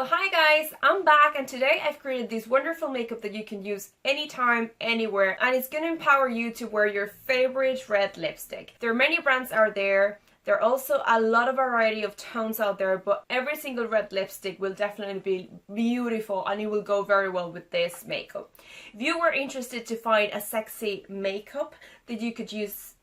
So hi guys, I'm back and today I've created this wonderful makeup that you can use anytime, anywhere, and it's going to empower you to wear your favorite red lipstick. There are many brands out there. There are also a lot of variety of tones out there, but every single red lipstick will definitely be beautiful and it will go very well with this makeup. If you were interested to find a sexy makeup that you could use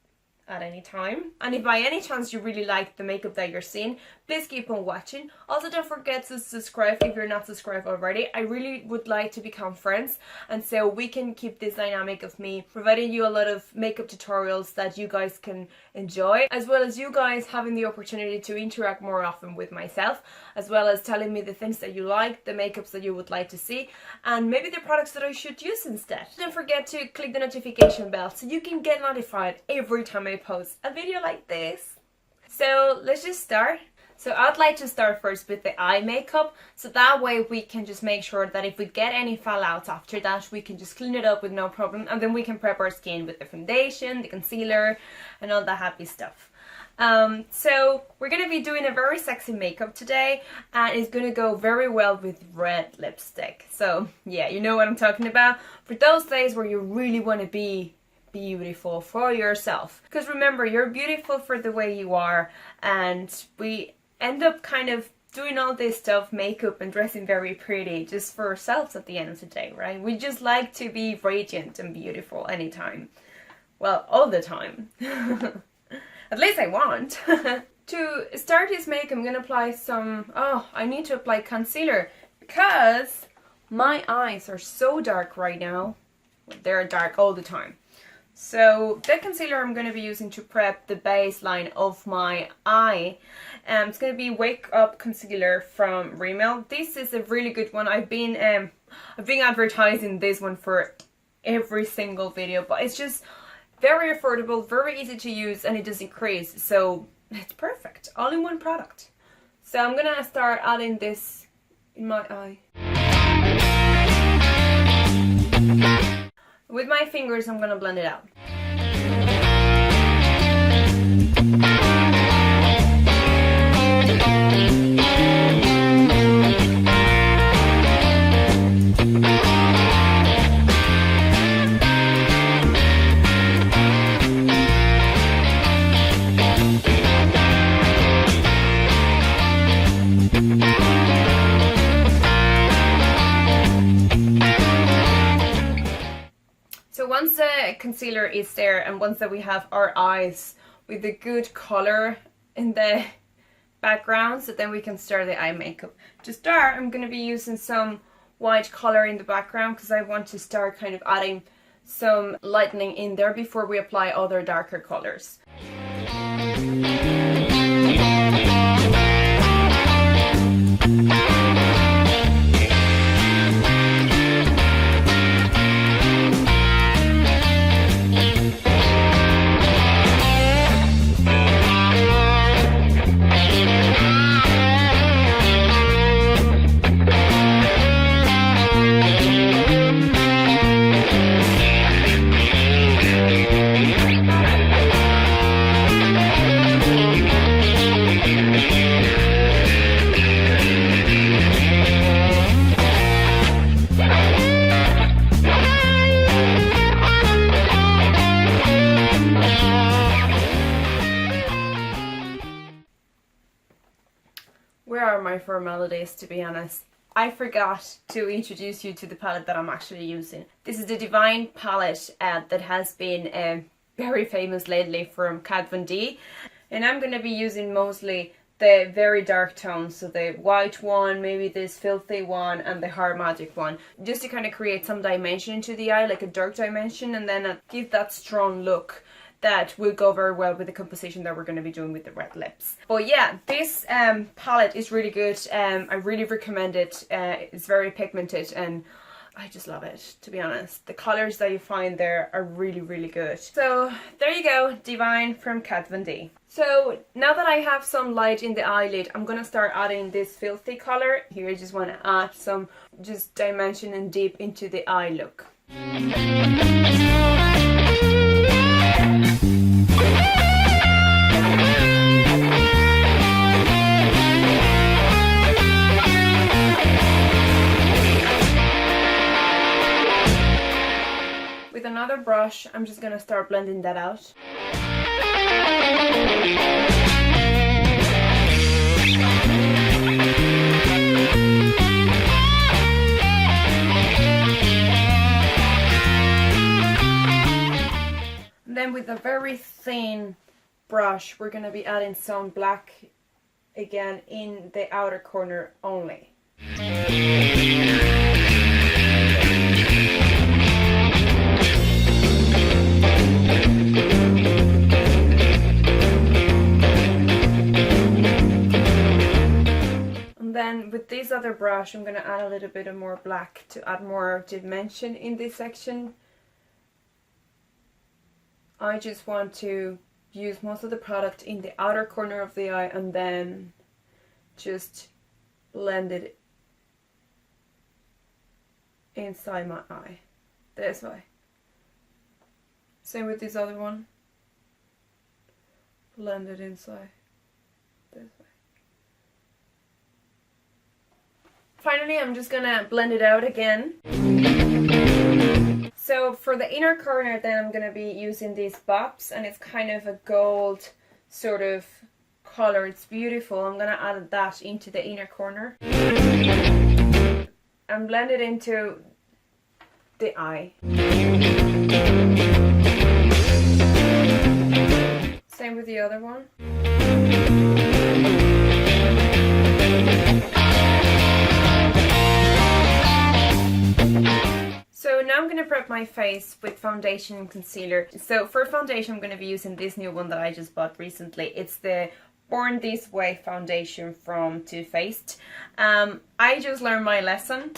at any time, and if by any chance you really like the makeup that you're seeing, please keep on watching. Also, don't forget to subscribe if you're not subscribed already. I really would like to become friends, and so we can keep this dynamic of me providing you a lot of makeup tutorials that you guys can enjoy, as well as you guys having the opportunity to interact more often with myself, as well as telling me the things that you like, the makeups that you would like to see, and maybe the products that I should use instead. Don't forget to click the notification bell so you can get notified every time I post a video like this. So let's just start. So I'd like to start first with the eye makeup, so that way we can just make sure that if we get any fallouts after that, we can just clean it up with no problem, and then we can prep our skin with the foundation, the concealer, and all that happy stuff. So we're going to be doing a very sexy makeup today, and it's going to go very well with red lipstick. So yeah, you know what I'm talking about. For those days where you really want to be beautiful for yourself, because remember, you're beautiful for the way you are, and we end up kind of doing all this stuff, makeup and dressing very pretty, just for ourselves at the end of the day, right? We just like to be radiant and beautiful anytime. Well, all the time. At least I want. To start this makeup, I'm gonna apply some, I need to apply concealer because my eyes are so dark right now. They're dark all the time. So the concealer I'm going to be using to prep the baseline of my eye, it's going to be Wake Up Concealer from Rimmel. This is a really good one. I've been advertising this one for every single video, but it's just very affordable, very easy to use, and it doesn't crease, so it's perfect. All in one product. So I'm going to start adding this in my eye. With my fingers, I'm going to blend it out. Once the concealer is there, and once that we have our eyes with a good color in the background, so then we can start the eye makeup. To start, I'm going to be using some white color in the background because I want to start kind of adding some lightening in there before we apply other darker colors. Where are my formalities, to be honest? I forgot to introduce you to the palette that I'm actually using. This is the Divine palette that has been very famous lately from Kat Von D. And I'm going to be using mostly the very dark tones, so the white one, maybe this filthy one, and the hard magic one, just to kind of create some dimension into the eye, like a dark dimension, and then give that strong look that will go very well with the composition that we're going to be doing with the red lips. But yeah, this palette is really good. I really recommend it. It's very pigmented and I just love it, to be honest. The colors that you find there are really, really good. So there you go, Divine from Kat Von D. So now that I have some light in the eyelid, I'm going to start adding this filthy color. Here I just want to add some just dimension and deep into the eye look. brush, I'm just gonna start blending that out. And then with a very thin brush, we're gonna be adding some black again in the outer corner only. And then with this other brush, I'm gonna add a little bit of more black to add more dimension in this section. I just want to use most of the product in the outer corner of the eye and then just blend it inside my eye, this way. Same with this other one. Blend it inside, this way. Finally, I'm just gonna blend it out again. So for the inner corner then I'm gonna be using these bops, and it's kind of a gold sort of color. It's beautiful. I'm gonna add that into the inner corner and blend it into the eye. Same with the other one. So now I'm going to prep my face with foundation and concealer. So for foundation I'm going to be using this new one that I just bought recently. It's the Born This Way foundation from Too Faced. I just learned my lesson.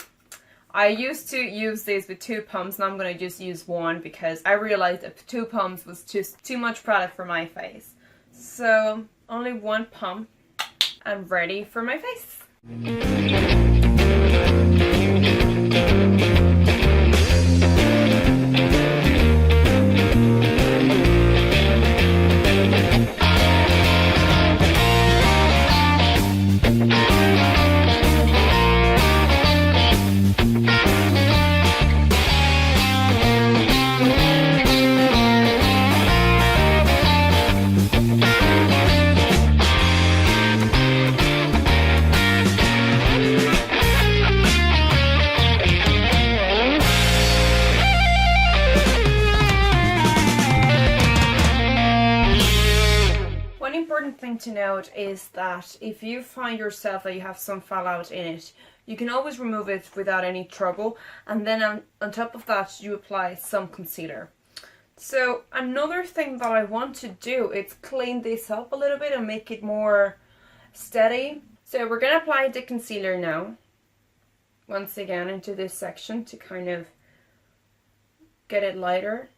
I used to use this with 2 pumps, and I'm going to just use 1 because I realized that 2 pumps was just too much product for my face. So only 1 pump and ready for my face. Thing to note is that if you find yourself that you have some fallout in it, you can always remove it without any trouble, and then on top of that you apply some concealer. So another thing that I want to do is clean this up a little bit and make it more steady. So we're going to apply the concealer now once again into this section to kind of get it lighter.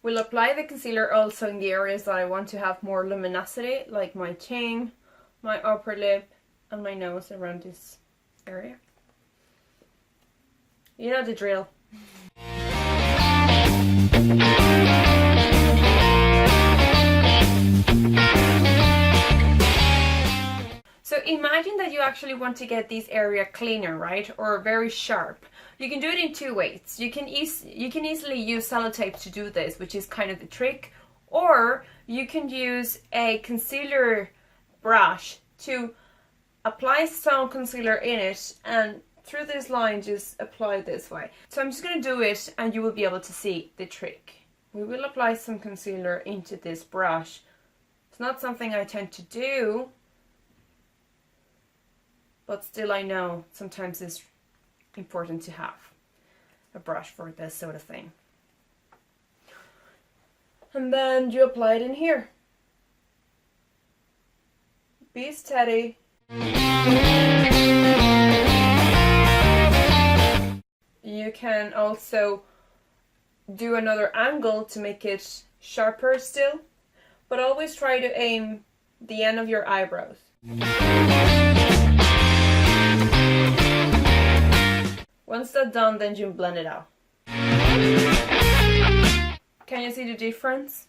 We'll apply the concealer also in the areas that I want to have more luminosity, like my chin, my upper lip, and my nose around this area. You know the drill. So imagine that you actually want to get this area cleaner, right? Or very sharp. You can do it in 2 ways. You can easily use sellotape to do this, which is kind of the trick. Or you can use a concealer brush to apply some concealer in it and through this line just apply this way. So I'm just going to do it and you will be able to see the trick. We will apply some concealer into this brush. It's not something I tend to do, but still I know sometimes it's important to have a brush for this sort of thing. And then you apply it in here. Be steady. You can also do another angle to make it sharper still, but always try to aim the end of your eyebrows. Once that's done, then you blend it out. Can you see the difference?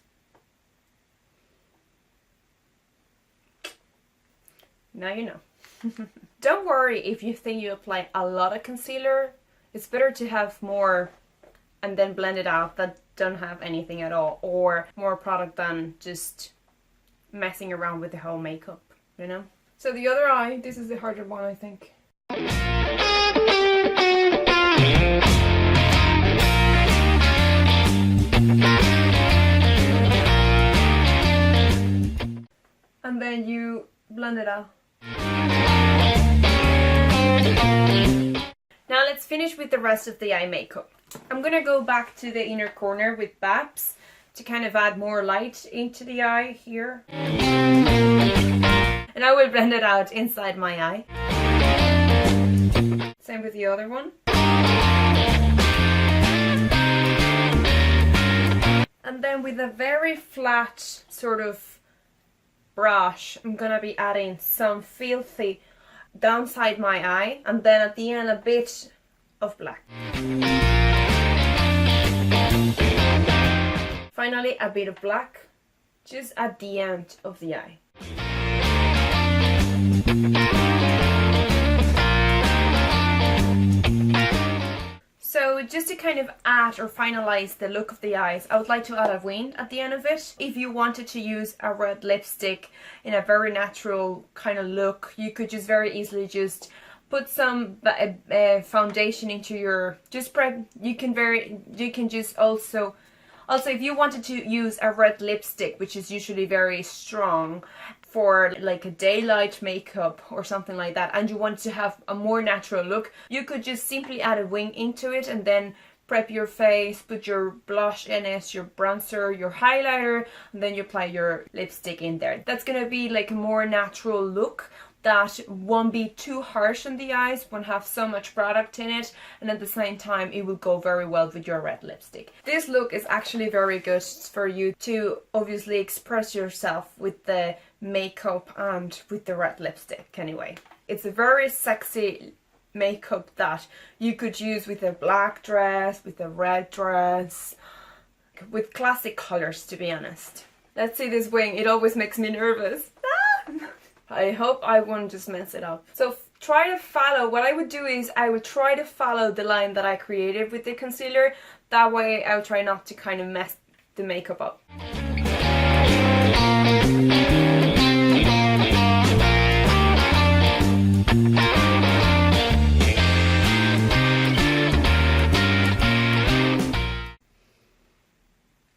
Now you know. Don't worry if you think you apply a lot of concealer. It's better to have more and then blend it out than don't have anything at all, or more product than just messing around with the whole makeup, you know? So the other eye, this is the harder one, I think. And then you blend it out. Now let's finish with the rest of the eye makeup. I'm gonna go back to the inner corner with Babs to kind of add more light into the eye here. And I will blend it out inside my eye. Same with the other one. And then with a very flat sort of brush, I'm gonna be adding some filthy downside my eye, and then at the end a bit of black. Finally a bit of black just at the end of the eye. So just to kind of add or finalize the look of the eyes, I would like to add a wing at the end of it. If you wanted to use a red lipstick in a very natural kind of look, you could just very easily just put some foundation into your, just prep. You can just also if you wanted to use a red lipstick, which is usually very strong for like a daylight makeup or something like that, and you want to have a more natural look, you could just simply add a wing into it and then prep your face, put your blush in it, your bronzer, your highlighter, and then you apply your lipstick in there. That's gonna be like a more natural look that won't be too harsh on the eyes, won't have so much product in it, and at the same time it will go very well with your red lipstick. This look is actually very good for you to obviously express yourself with the makeup and with the red lipstick anyway. It's a very sexy makeup that you could use with a black dress, with a red dress, with classic colors, to be honest. Let's see this wing, it always makes me nervous. I hope I won't just mess it up. So try to follow, what I would do is I would try to follow the line that I created with the concealer. That way I'll try not to kind of mess the makeup up.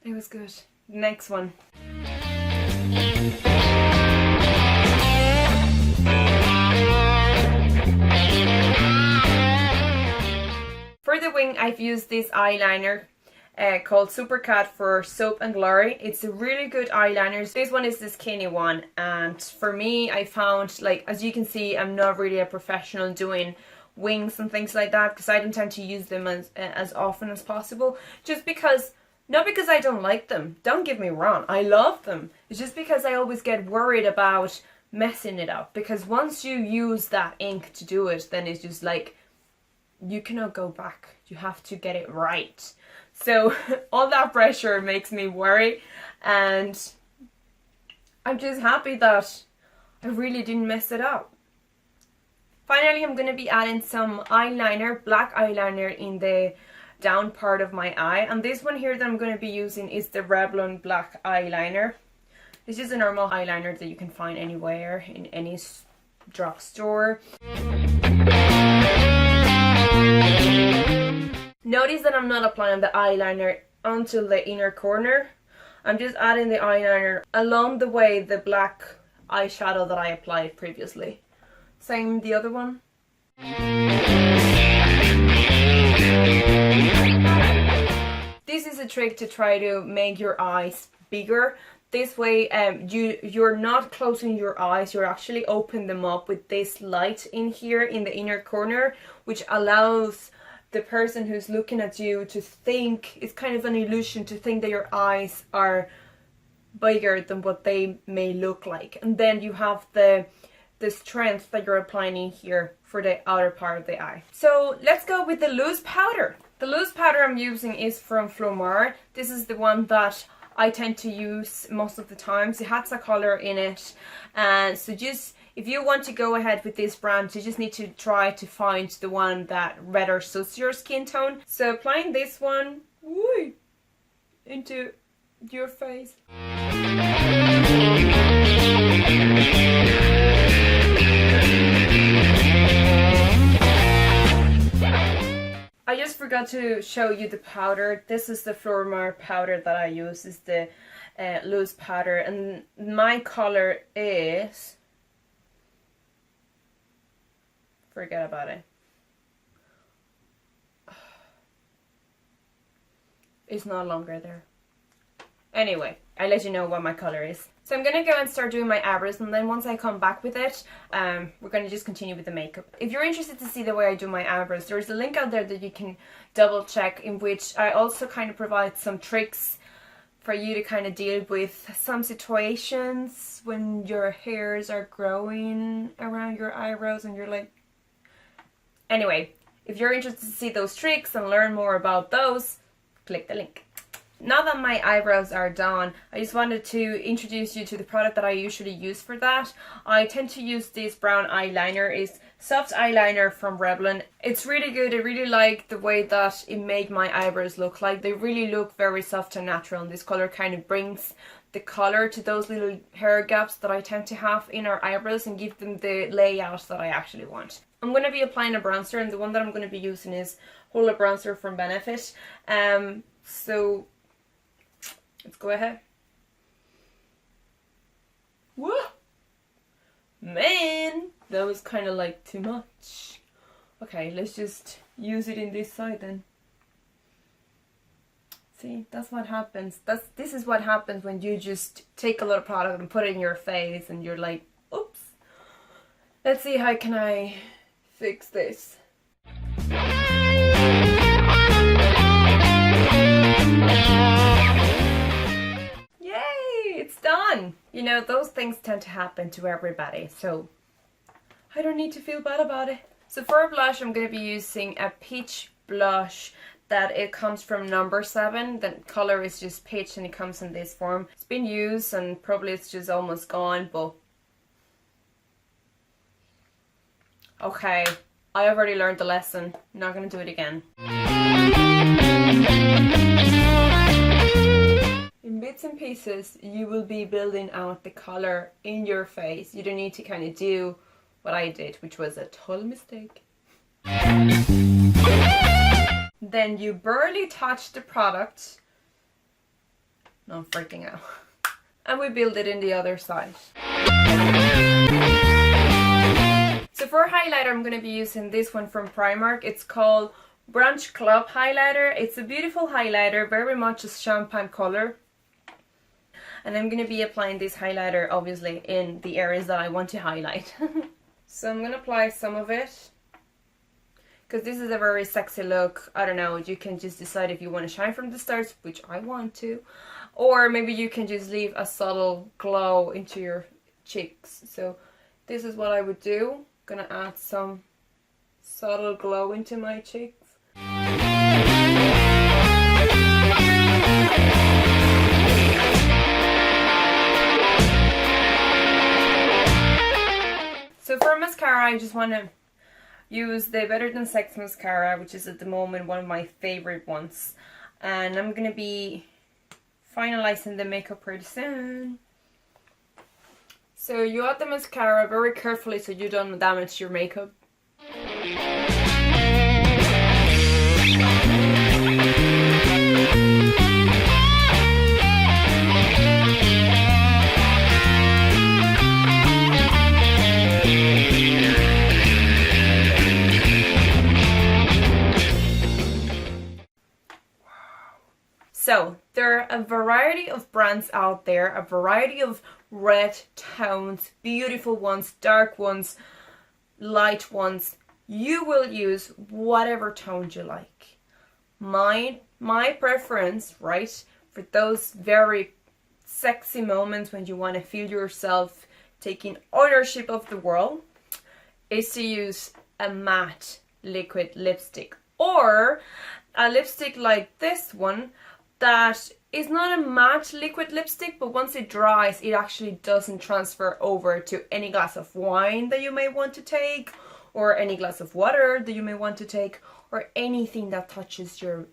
It was good. Next one. For the wing, I've used this eyeliner called Supercat for Soap and Glory. It's a really good eyeliner. This one is the skinny one, and for me, I found, like, as you can see, I'm not really a professional doing wings and things like that, because I don't tend to use them as often as possible, just because, not because I don't like them, don't get me wrong, I love them. It's just because I always get worried about messing it up, because once you use that ink to do it, then it's just like, you cannot go back. You have to get it right. So all that pressure makes me worry, and I'm just happy that I really didn't mess it up. Finally, I'm going to be adding some eyeliner, black eyeliner in the down part of my eye, and this one here that I'm going to be using is the Revlon black eyeliner. This is a normal eyeliner that you can find anywhere in any drugstore. Notice that I'm not applying the eyeliner onto the inner corner. I'm just adding the eyeliner along the way the black eyeshadow that I applied previously. Same the other one. This is a trick to try to make your eyes bigger. This way you're not closing your eyes, you're actually opening them up with this light in here in the inner corner, which allows the person who's looking at you to think, it's kind of an illusion to think that your eyes are bigger than what they may look like. And then you have the strength that you're applying in here for the outer part of the eye. So let's go with the loose powder. The loose powder I'm using is from Flormar. This is the one that I tend to use most of the times. It has a color in it, and so just If you want to go ahead with this brand, you just need to try to find the one that better suits your skin tone. So applying this one into your face. I just forgot to show you the powder. This is the Flormar powder that I use. It's the loose powder, and my color is, forget about it. It's no longer there. Anyway, I'll let you know what my color is. So I'm gonna go and start doing my eyebrows, and then once I come back with it, we're gonna just continue with the makeup. If you're interested to see the way I do my eyebrows, there's a link out there that you can double check, in which I also kind of provide some tricks for you to kind of deal with some situations when your hairs are growing around your eyebrows and you're like... Anyway, if you're interested to see those tricks and learn more about those, click the link. Now that my eyebrows are done, I just wanted to introduce you to the product that I usually use for that. I tend to use this brown eyeliner. It's soft eyeliner from Rimmel. It's really good. I really like the way that it made my eyebrows look like. They really look very soft and natural, and this color kind of brings the color to those little hair gaps that I tend to have in our eyebrows and give them the layout that I actually want. I'm going to be applying a bronzer, and the one that I'm going to be using is Hoola bronzer from Benefit. So let's go ahead. Whoa! Man, that was kind of like too much. Okay, let's just use it in this side then. See, that's what happens. This is what happens when you just take a lot of product and put it in your face and you're like, oops. Let's see, how can I fix this? It's done! You know, those things tend to happen to everybody, so I don't need to feel bad about it. So for a blush, I'm going to be using a peach blush that it comes from number 7. The color is just peach and it comes in this form. It's been used and probably it's just almost gone, but... Okay, I already learned the lesson. I'm not going to do it again. In bits and pieces, you will be building out the color in your face. You don't need to kind of do what I did, which was a total mistake. Then you barely touch the product. No, I'm freaking out. And we build it in the other side. So for highlighter, I'm going to be using this one from Primark. It's called Brunch Club Highlighter. It's a beautiful highlighter, very much a champagne color. And I'm going to be applying this highlighter, obviously, in the areas that I want to highlight. So I'm going to apply some of it, because this is a very sexy look. I don't know, you can just decide if you want to shine from the start, which I want to. Or maybe you can just leave a subtle glow into your cheeks. So this is what I would do. I'm going to add some subtle glow into my cheeks. So for mascara, I just want to use the Better Than Sex mascara, which is at the moment one of my favorite ones. And I'm going to be finalizing the makeup pretty soon. So you add the mascara very carefully so you don't damage your makeup. So there are a variety of brands out there, a variety of red tones, beautiful ones, dark ones, light ones. You will use whatever tone you like. My preference, right, for those very sexy moments when you want to feel yourself taking ownership of the world, is to use a matte liquid lipstick, or a lipstick like this one, that is not a matte liquid lipstick, but once it dries, it actually doesn't transfer over to any glass of wine that you may want to take, or any glass of water that you may want to take, or anything that touches your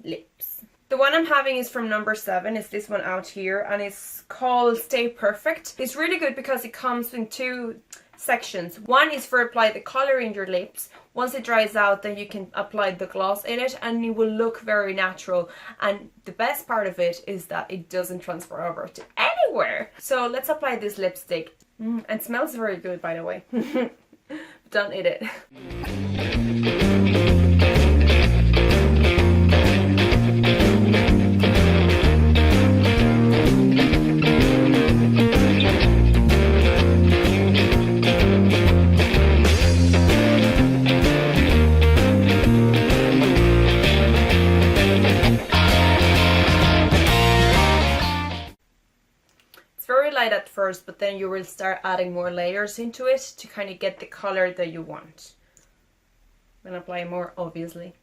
lips. The one I'm having is from number 7, it's this one out here, and it's called Stay Perfect. It's really good because it comes in 2 sections. One is for apply the color in your lips. Once it dries out, then you can apply the gloss in it and it will look very natural. And the best part of it is that it doesn't transfer over to anywhere. So let's apply this lipstick. And smells very good, by the way. Don't eat it. At first, but then you will start adding more layers into it to kind of get the color that you want. I'm gonna apply more, obviously.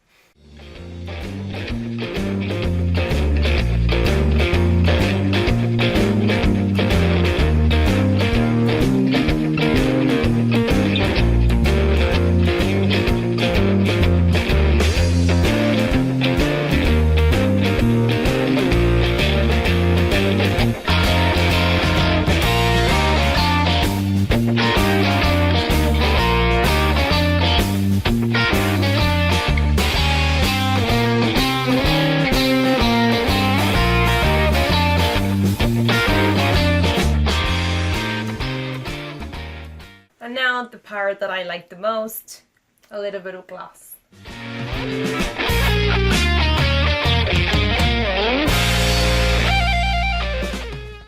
And now the part that I like the most, a little bit of gloss.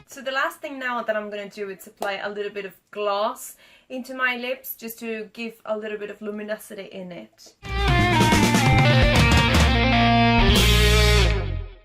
So the last thing now that I'm going to do is apply a little bit of gloss into my lips just to give a little bit of luminosity in it.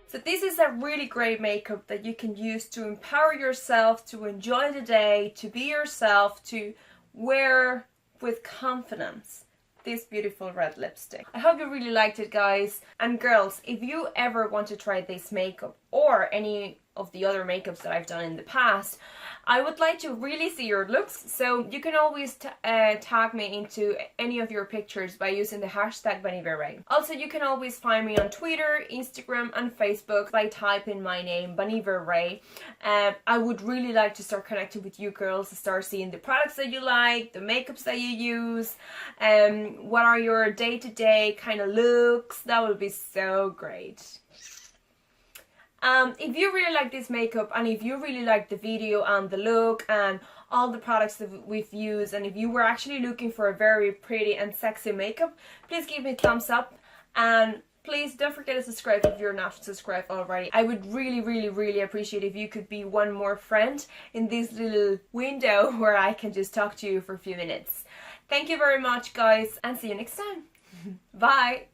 So this is a really great makeup that you can use to empower yourself, to enjoy the day, to be yourself, to wear with confidence this beautiful red lipstick. I hope you really liked it, guys. And girls, if you ever want to try this makeup or any of the other makeups that I've done in the past, I would like to really see your looks, so you can always tag me into any of your pictures by using the hashtag Vannybe Rey. Also, you can always find me on Twitter, Instagram and Facebook by typing my name, Vannybe Rey. I would really like to start connecting with you girls, to start seeing the products that you like, the makeups that you use, what are your day-to-day kind of looks. That would be so great. If you really like this makeup and if you really like the video and the look and all the products that we've used, and if you were actually looking for a very pretty and sexy makeup, please give me a thumbs up, and please don't forget to subscribe if you're not subscribed already. I would really appreciate if you could be one more friend in this little window where I can just talk to you for a few minutes. Thank you very much, guys, and see you next time. Bye!